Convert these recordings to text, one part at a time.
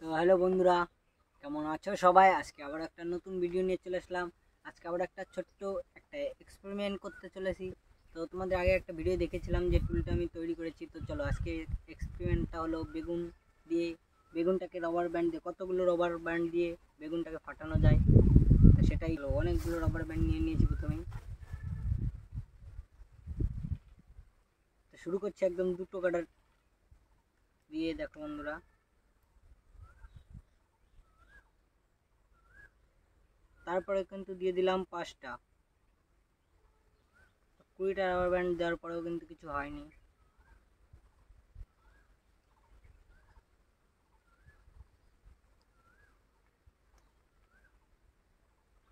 তো হ্যালো বন্ধুরা, কেমন আছো সবাই? আজকে আবার একটা নতুন ভিডিও নিয়ে চলে আসলাম। আজকে আবার একটা ছোট্ট একটা এক্সপেরিমেন্ট করতে চলেছি। তো তোমাদের আগে একটা ভিডিও দেখেছিলাম যে টুলটা আমি তৈরি করেছি। তো চলো আজকে এক্সপেরিমেন্টটা হলো বেগুন দিয়ে, বেগুনটাকে রবার ব্যান্ড দিয়ে, কতগুলো রবার ব্যান্ড দিয়ে বেগুনটাকে ফাটানো যায়। তো সেটাই হলো, অনেকগুলো রবার ব্যান্ড নিয়ে নিয়েছি প্রথমেই। তো শুরু করছি একদম দুটো কাটার দিয়ে। দেখো বন্ধুরা, তারপরে কিন্তু দিয়ে দিলাম 5টা। 20টা রাবার ব্যান্ড দেওয়ার পরেও কিন্তু কিছু হয়নি।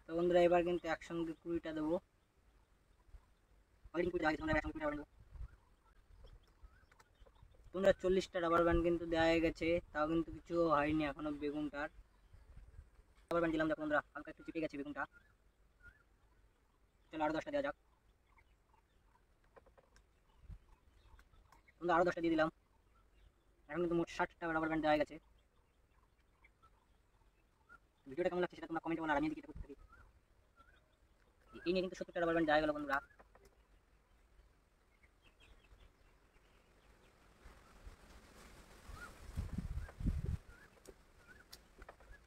তো বন্ধুরা, এবার কিন্তু একসঙ্গে 20টা দেবো। তোমরা 40টা রাবার ব্যান্ড কিন্তু দেওয়া হয়ে গেছে, তাও কিন্তু কিছু হয়নি এখনো বেগুনটার। রাবার ব্যান্ড দিলাম, দেখো বন্ধুরা হালকা একটু চিপে গেছে বেগুনটা। চলো আরো 10টা দেওয়া যাক। বন্ধুরা আরো 10টা দিয়ে দিলাম। এখন কিন্তু মোট 60টা রাবার ব্যান্ড দেওয়া হয়ে গেছে। ভিডিওটা কেমন লাগছে সেটা তোমরা কমেন্টে বলো, আর আমি এদিকে এটা করতে থাকি। এই নিয়ে কিন্তু 70টা রাবার ব্যান্ড দেওয়া গেল বন্ধুরা।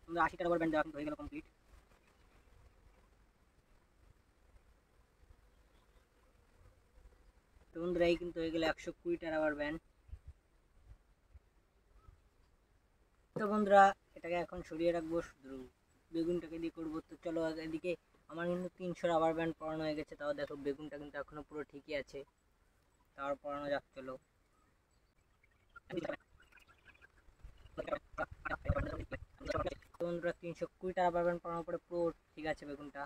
বন্ধুরা 80টা রাবার ব্যান্ড দেওয়া কিন্তু হয়ে গেল কমপ্লিট। তো বন্ধুরা এই কিন্তু হয়ে গেল 120টা রাবার ব্যান্ড। তো বন্ধুরা এটাকে এখন সরিয়ে রাখবো, শুধু বেগুনটাকে দিয়ে করবো। তো চলো এদিকে আমার কিন্তু 300 রাবার ব্যান্ড পরানো হয়ে গেছে। তাও দেখো বেগুনটা কিন্তু এখনো পুরো ঠিকই আছে, তাও পরানো যাক। চলো বন্ধুরা, 320টা রাবার ব্যান্ড পরানোর পরে পুরো ঠিক আছে বেগুনটা।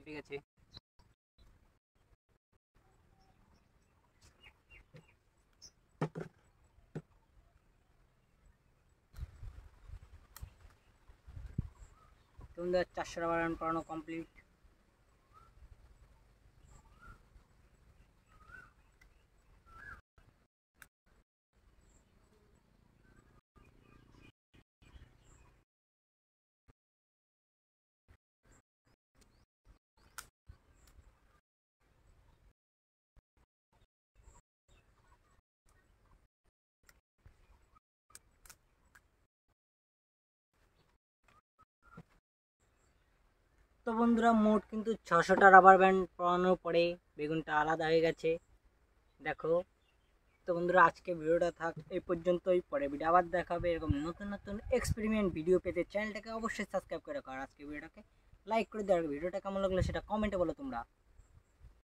ঠিক আছে। বন্ধুরা 400 রাবার ব্যান্ড পরানো কমপ্লিট। তো বন্ধুরা মোট কিন্তু 600টা রাবার ব্যান্ড পরানোর পরে বেগুনটা আলাদা হয়ে গেছে, দেখো। তো বন্ধুরা আজকে ভিডিওটা থাক এই পর্যন্তই। পরে ভিডিও আবার দেখাবে এরকম নতুন নতুন এক্সপেরিমেন্ট ভিডিও পেতে চ্যানেলটাকে অবশ্যই সাবস্ক্রাইব করে রাখো, আর আজকে ভিডিওটাকে লাইক করে দেওয়ার। ভিডিওটা কেমন লাগলো সেটা কমেন্টে বলো তোমরা।